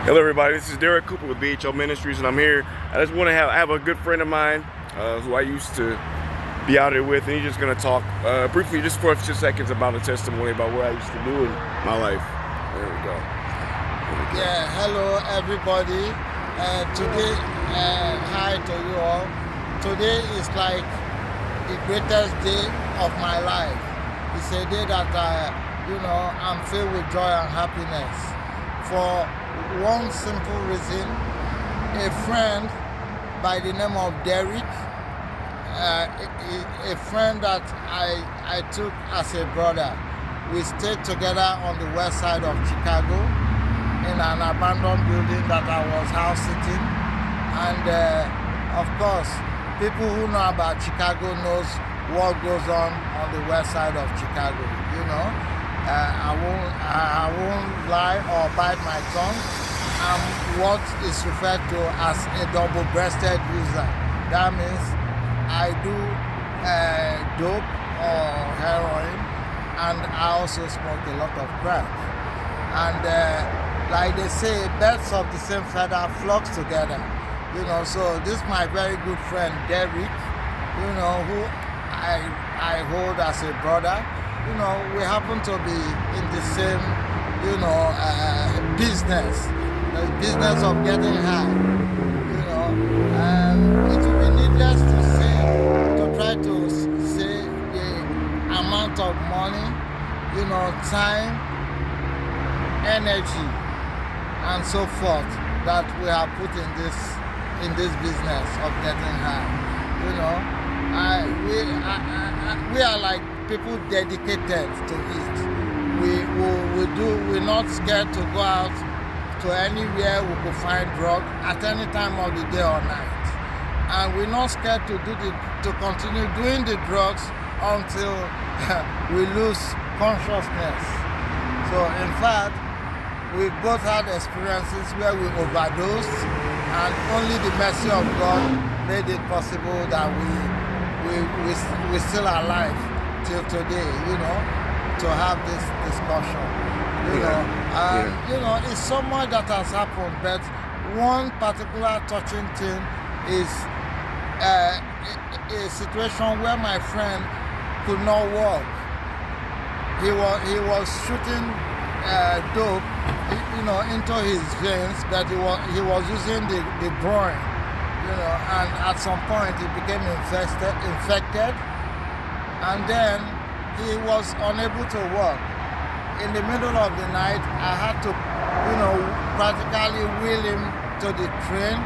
Hello everybody, this is Derek Cooper with BHO Ministries, and I'm here. I just want to have a good friend of mine who I used to be out here with, and he's just going to talk briefly, just for a few seconds, about a testimony about what I used to do in my life. There we go. Yeah, hello everybody. Today, hi to you all. Today is like the greatest day of my life. It's a day that I'm filled with joy and happiness. For one simple reason, a friend by the name of Derek, a friend that I took as a brother. We stayed together on the west side of Chicago in an abandoned building that I was house sitting. And of course, people who know about Chicago knows what goes on the west side of Chicago, you know. I won't lie or bite my tongue. I'm what is referred to as a double-breasted user. That means I do dope or heroin, and I also smoke a lot of crack. And like they say, birds of the same feather flock together. You know, so this is my very good friend Derek, you know, who I hold as a brother. You know, we happen to be in the same, business, the business of getting high. You know, it will be needless to say, to try to say the amount of money, you know, time, energy, and so forth that we have put in this business of getting high. You know, we are like people dedicated to it. We're not scared to go out to anywhere we could find drug at any time of the day or night, and we're not scared to continue doing the drugs until we lose consciousness. So in fact, we both had experiences where we overdosed, and only the mercy of God made it possible that we're still alive till today, you know, to have this discussion. You know, it's so much that has happened, but one particular touching thing is a situation where my friend could not walk. He was shooting dope, you know, into his veins, but he was using the groin, you know, and at some point he became infected, and then he was unable to walk. In the middle of the night, I had to, you know, practically wheel him to the train,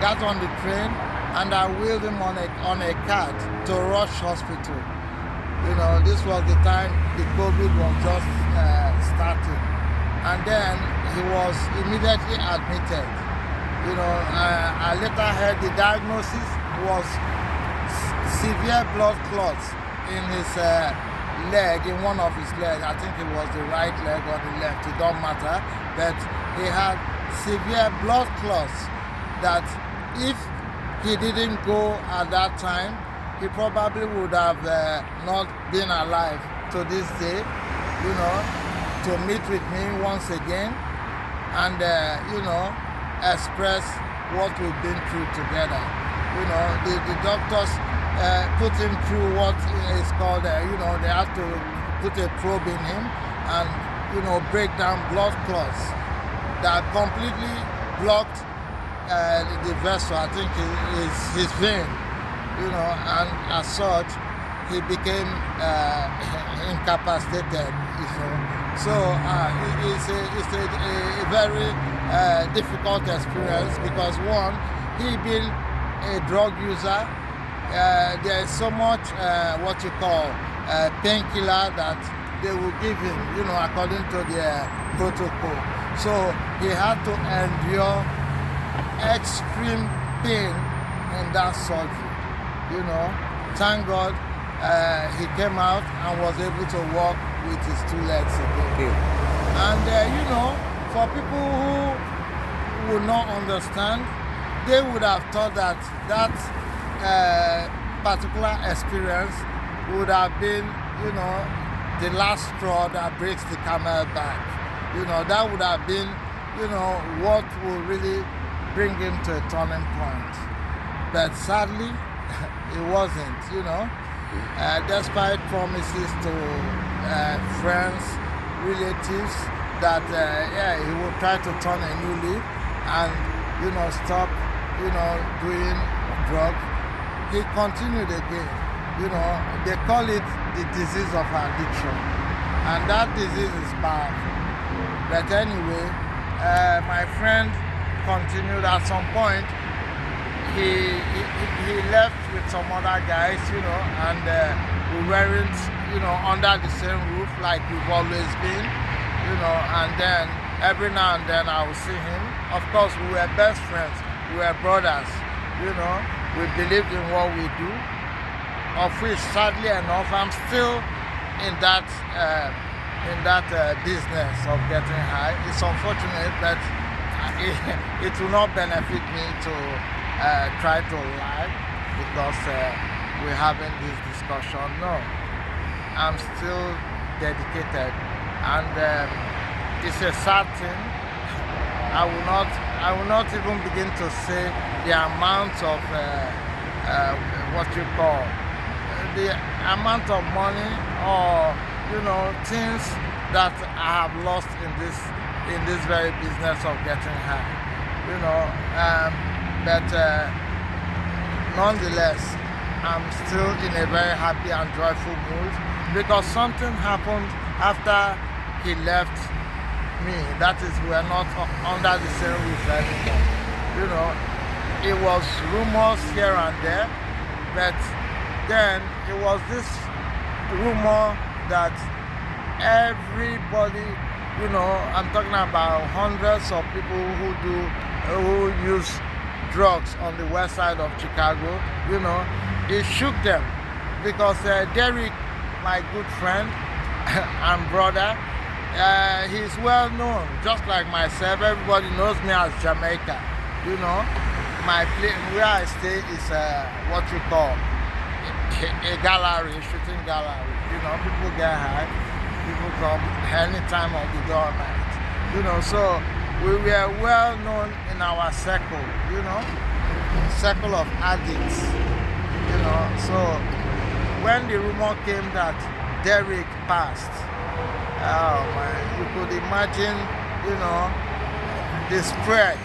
got on the train, and I wheeled him on a cart to Rush Hospital. You know, this was the time the COVID was just starting. And then he was immediately admitted. You know, I later heard the diagnosis was severe blood clots in his leg, in one of his legs. I think it was the right leg or the left, it don't matter. But he had severe blood clots that if he didn't go at that time, he probably would have not been alive to this day, you know, to meet with me once again and, you know, express what we've been through together. You know, the doctors put him through what is called, you know, they have to put a probe in him and, you know, break down blood clots that completely blocked the vessel, I think is his vein, you know, and as such, he became incapacitated, you know. So it's a very difficult experience because one, he being a drug user, there is so much what you call painkiller that they will give him, you know, according to their protocol. So he had to endure extreme pain in that surgery. You know, thank God he came out and was able to walk with his two legs again. And you know, for people who would not understand, they would have thought that particular experience would have been, you know, the last straw that breaks the camel back. You know, that would have been what will really bring him to a turning point. But sadly, it wasn't. Despite promises to friends, relatives that he will try to turn a new leaf and stop doing drugs, he continued again. They call it the disease of addiction, and that disease is powerful. But anyway, my friend continued. At some point, he left with some other guys, and we weren't, under the same roof like we've always been, and then every now and then I will see him. Of course, we were best friends, we were brothers, we believed in what we do, of which, sadly enough, I'm still in that business of getting high. It's unfortunate, but it will not benefit me to try to lie because we're having this discussion. No, I'm still dedicated, and it's a sad thing. I will not even begin to say the amount of the amount of money or things that I have lost in this very business of getting high. But nonetheless, I'm still in a very happy and joyful mood because something happened after he left me. That is, we are not under the same roof anymore. It was rumors here and there, but then it was this rumor that everybody, I'm talking about hundreds of people who use drugs on the west side of Chicago, it shook them because Derek, my good friend and brother, he's well known, just like myself. Everybody knows me as Jamaica. My place where I stay is what you call a gallery, shooting gallery. People get high, people come any time of the day or night. So we were well known in our circle, circle of addicts. So when the rumor came that Derek passed, oh man, you could imagine, the spread.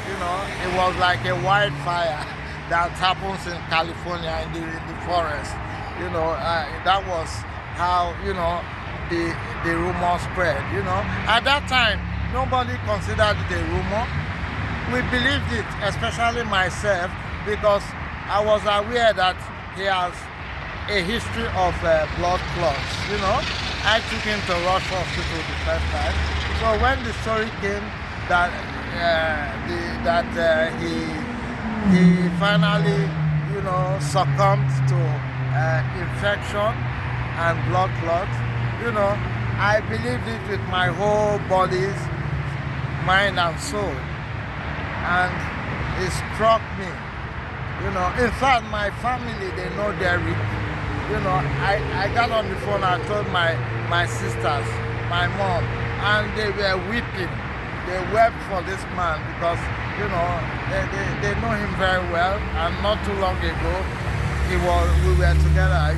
It was like a wildfire that happens in California in the forest. That was how the rumor spread. At that time, nobody considered it a rumor. We believed it, especially myself, because I was aware that he has a history of blood clots. I took him to Rush Hospital the first time. So when the story came that he finally succumbed to infection and blood clots, I believed it with my whole body, mind and soul, and it struck me. In fact, my family, they know Derek. I got on the phone, I told my sisters, my mom, and they were weeping. They wept for this man because, they know him very well. And not too long ago, we were together,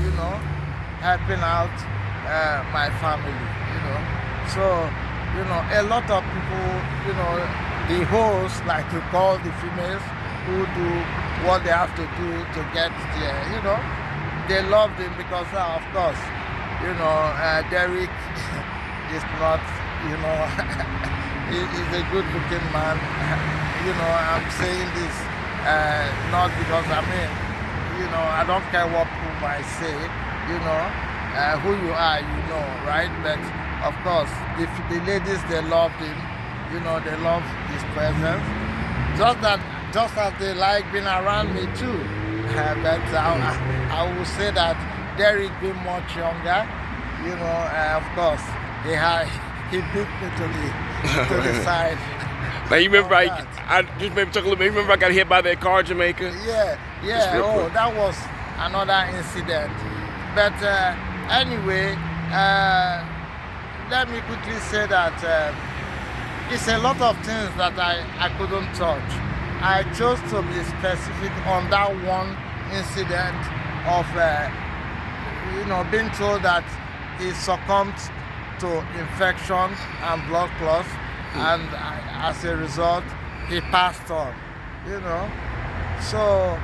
helping out my family, So, a lot of people, the hosts, like we call the females, who do what they have to do to get there, they loved him because, of course, Derek is not, he's a good looking man. I'm saying this not because I don't care what people might say, who you are, right? But of course, the ladies, they loved him, they love his presence. Just as they like being around me too. But I will say that Derek being much younger, of course, he beat me to the side. Man, you remember I just maybe talk a little bit. You remember I got hit by that car, Jamaica? Yeah. Oh, that was another incident. But anyway, let me quickly say that it's a lot of things that I couldn't touch. I chose to be specific on that one incident of, being told that he succumbed to infection and blood clots, and as a result, he passed on. So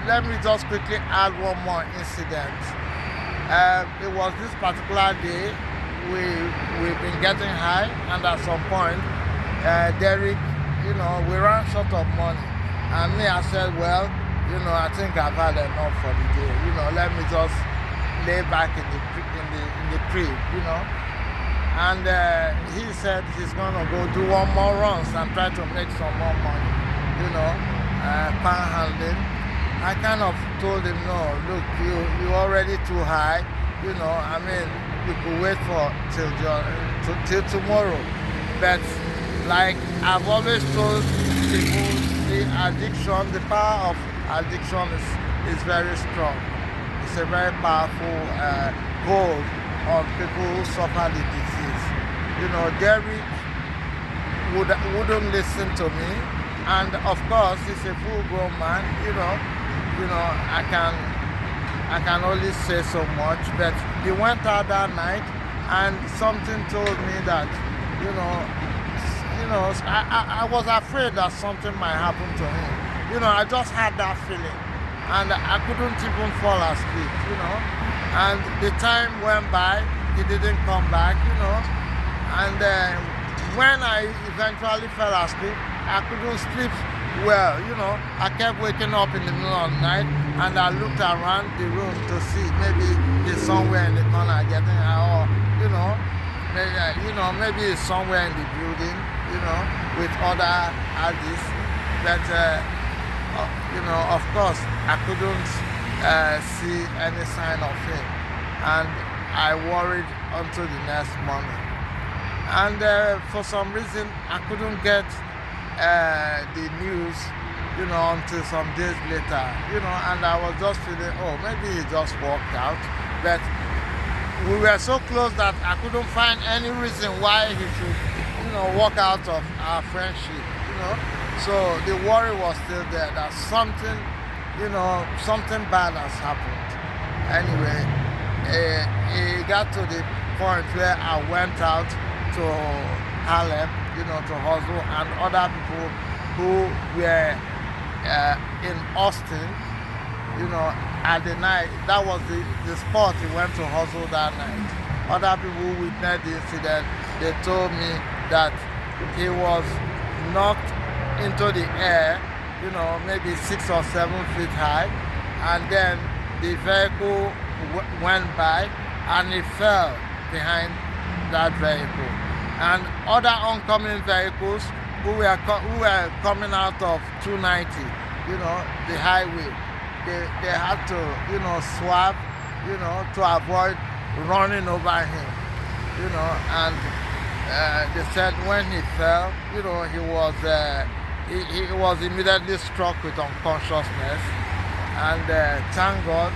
let me just quickly add one more incident. It was this particular day we've been getting high, and at some point, Derek, we ran short of money, and me, I said, well, I think I've had enough for the day. Let me just lay back in the crib, And he said he's gonna go do one more runs and try to make some more money, panhandling. I kind of told him, no, look, you're already too high, you could wait for till tomorrow. But like I've always told people, the power of addiction is very strong. It's a very powerful hold on people who suffer the disease. Derek wouldn't listen to me, and of course he's a full-grown man. I can only say so much, but he went out that night, and something told me that, I was afraid that something might happen to him. I just had that feeling, and I couldn't even fall asleep, And the time went by, he didn't come back, And when I eventually fell asleep, I couldn't sleep well, I kept waking up in the middle of the night, and I looked around the room to see maybe he's somewhere in the corner getting high, or maybe he's somewhere in the building, with other addicts. But of course, I couldn't see any sign of him, and I worried until the next morning. And for some reason, I couldn't get the news, until some days later, and I was just feeling, oh, maybe he just walked out. But we were so close that I couldn't find any reason why he should, walk out of our friendship, So the worry was still there that something bad has happened. Anyway, it got to the point where I went out to Harlem, to hustle, and other people who were in Austin, at the night, that was the spot he went to hustle that night. Other people who witnessed the incident, they told me that he was knocked into the air, maybe 6 or 7 feet high, and then the vehicle went by and he fell behind that vehicle. And other oncoming vehicles who were coming out of 290, the highway, they had to, swerve, to avoid running over him, and they said when he fell, he was immediately struck with unconsciousness, and thank God,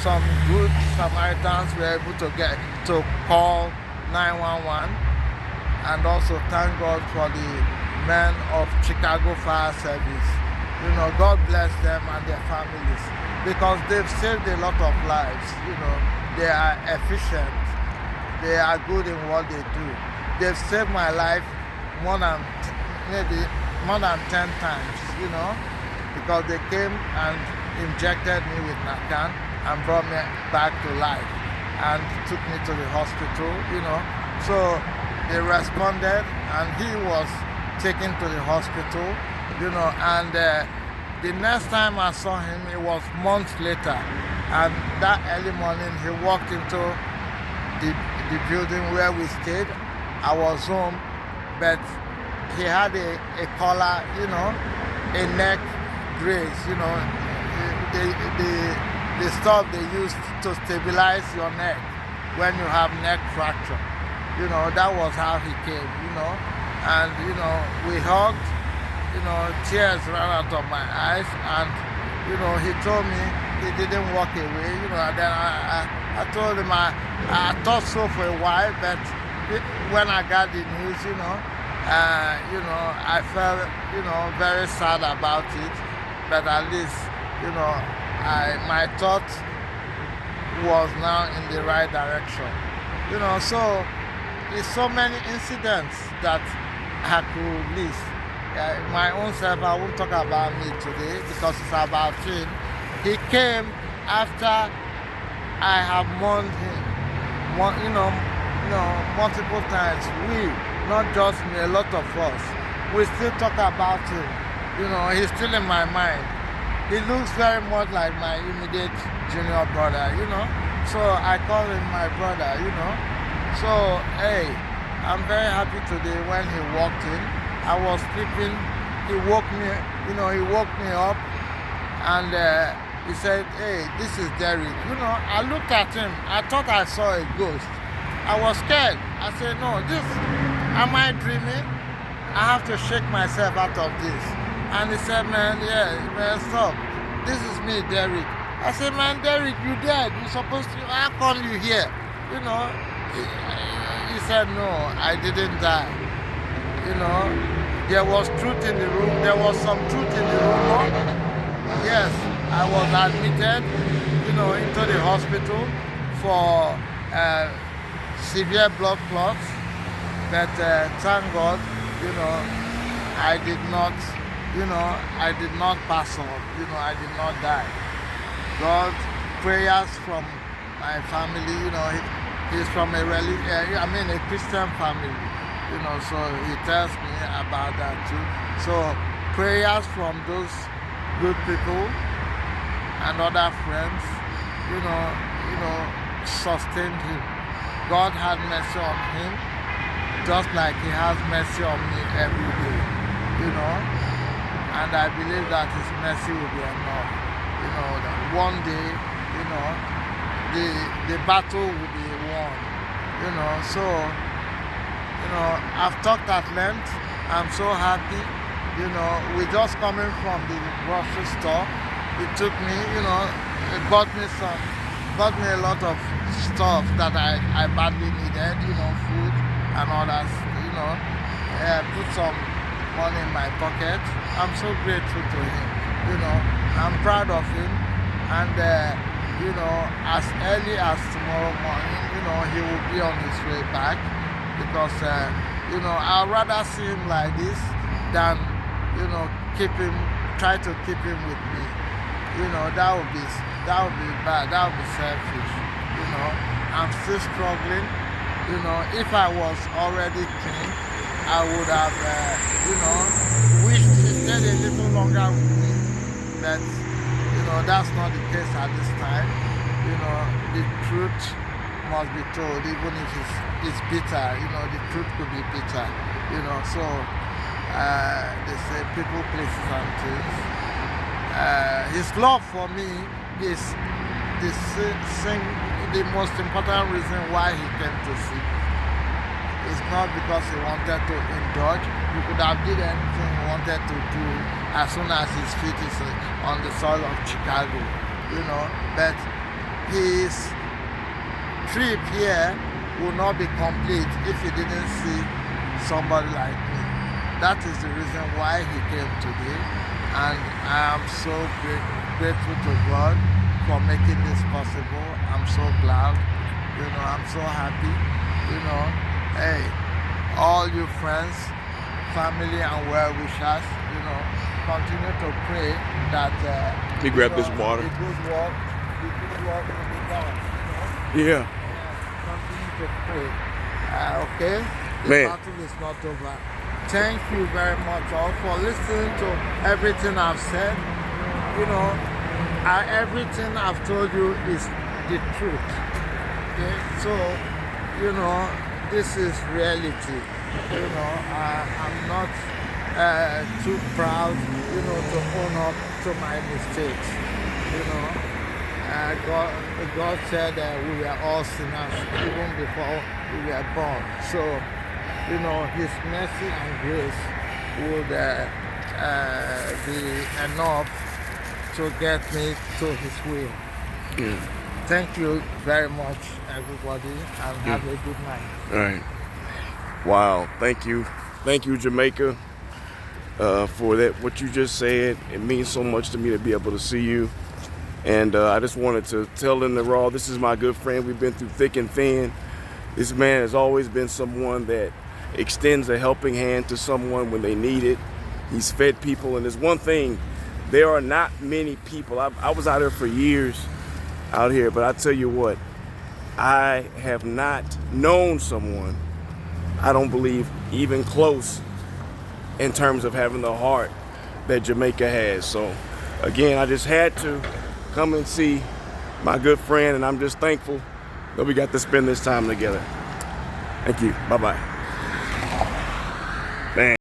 some good Samaritans were able to call 911, and also thank God for the men of Chicago Fire Service. God bless them and their families, because they've saved a lot of lives. They are efficient, they are good in what they do. They've saved my life maybe more than 10 times, because they came and injected me with Narcan and brought me back to life and took me to the hospital, So they responded, and he was taken to the hospital, and the next time I saw him, it was months later, and that early morning he walked into the building where we stayed. I was home, but he had a collar, a neck brace, the stuff they use to stabilize your neck when you have neck fracture. That was how he came, and, we hugged, tears ran out of my eyes, and, he told me he didn't walk away, and then I told him I thought so for a while, but when I got the news, I felt, very sad about it. But at least, my thought was now in the right direction. So there's so many incidents that I could list. My own self, I won't talk about me today because it's about him. He came after I have mourned him, multiple times. We, not just me, a lot of us, we still talk about him. He's still in my mind. He looks very much like my immediate junior brother, So I call him my brother, So, hey, I'm very happy today when he walked in. I was sleeping, he woke me up, and he said, hey, this is Derek. I looked at him, I thought I saw a ghost. I was scared. I said, no, am I dreaming? I have to shake myself out of this. And he said, man, stop. This is me, Derek. I said, man, Derek, you dead. You're supposed to, how come you here? He said, no, I didn't die. There was truth in the room. There was some truth in the room. Yes, I was admitted, into the hospital for severe blood clots. But thank God, I did not, pass on. I did not die. God, prayers from my family. He's from a Christian family. So he tells me about that too. So prayers from those good people and other friends, sustained him. God had mercy on him, just like he has mercy on me every day, and I believe that his mercy will be enough, that one day, the battle will be won, so, I've talked at length. I'm so happy, we're just coming from the grocery store. It took me, it bought me a lot of stuff that I badly needed, food and all that, put some money in my pocket. I'm so grateful to him, I'm proud of him, and as early as tomorrow morning, he will be on his way back, because I'd rather see him like this than try to keep him with me. That would be bad, that would be selfish. I'm still struggling. If I was already clean, I would have wished he stayed a little longer with me. But that's not the case at this time. The truth must be told, even if it's bitter. The truth could be bitter. So they say people, places, and things. His love for me is the most important reason why he came to see me. It's not because he wanted to indulge. He could have did anything he wanted to do as soon as his feet is on the soil of Chicago, But his trip here will not be complete if he didn't see somebody like me. That is the reason why he came today, and I am so grateful to God for making this possible. I'm so glad, I'm so happy, Hey, all you friends, family, and well-wishers, continue to pray that Let me grab this water. The good work will be done. Yeah. Continue to pray. Okay? The Man. battle is not over. Thank you very much all for listening to everything I've said. Everything I've told you is the truth. Okay? So, this is reality. I'm not too proud, to own up to my mistakes. God said that we were all sinners even before we were born. So, His mercy and grace would be enough to get me to His will. Yeah. Thank you very much, everybody, and have a good night. All right. Wow, thank you, Jamaica, for that. What you just said, it means so much to me to be able to see you. And I just wanted to tell them the raw. This is my good friend. We've been through thick and thin. This man has always been someone that extends a helping hand to someone when they need it. He's fed people, and there's one thing: there are not many people. I was out here for years, out here, but I tell you what, I have not known someone, I don't believe, even close in terms of having the heart that Jamaica has. So again, I just had to come and see my good friend, and I'm just thankful that we got to spend this time together. Thank you. Bye-bye. Man.